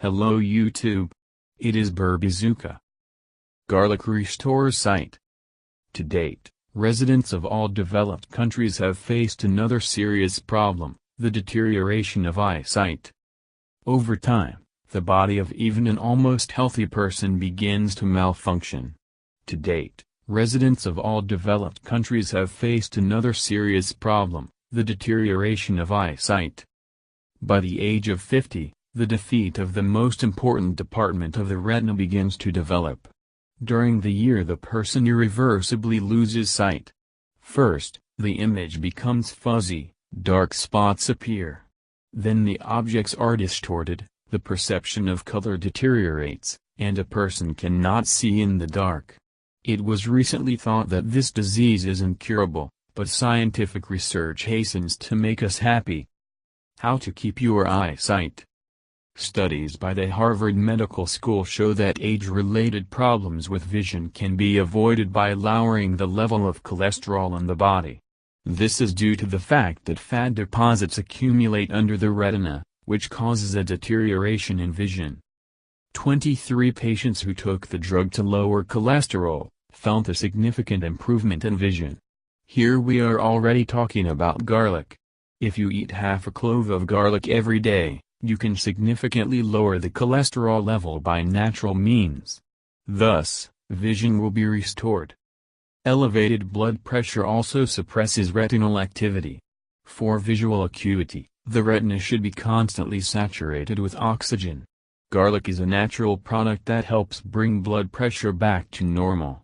Hello YouTube. It is Burbizuka. Garlic restores sight. To date, residents of all developed countries have faced another serious problem, the deterioration of eyesight. Over time, the body of even an almost healthy person begins to malfunction. To date, residents of all developed countries have faced another serious problem, the deterioration of eyesight. By the age of 50, the defeat of the most important department of the retina begins to develop. During the year the person irreversibly loses sight. First, the image becomes fuzzy, dark spots appear. Then the objects are distorted, the perception of color deteriorates, and a person cannot see in the dark. It was recently thought that this disease is incurable, but scientific research hastens to make us happy. How to keep your eyesight. Studies by the Harvard Medical School show that age-related problems with vision can be avoided by lowering the level of cholesterol in the body. This is due to the fact that fat deposits accumulate under the retina, which causes a deterioration in vision. 23 patients who took the drug to lower cholesterol felt a significant improvement in vision. Here we are already talking about garlic. If you eat half a clove of garlic every day, you can significantly lower the cholesterol level by natural means. Thus, vision will be restored. Elevated blood pressure also suppresses retinal activity. For visual acuity, the retina should be constantly saturated with oxygen. Garlic is a natural product that helps bring blood pressure back to normal.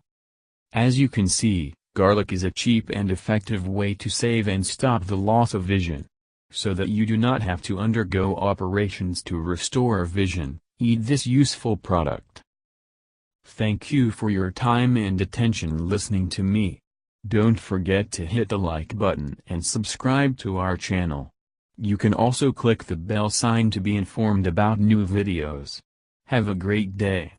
As you can see, garlic is a cheap and effective way to save and stop the loss of vision. So that you do not have to undergo operations to restore vision, eat this useful product. Thank you for your time and attention listening to me. Don't forget to hit the like button and subscribe to our channel. You can also click the bell sign to be informed about new videos. Have a great day.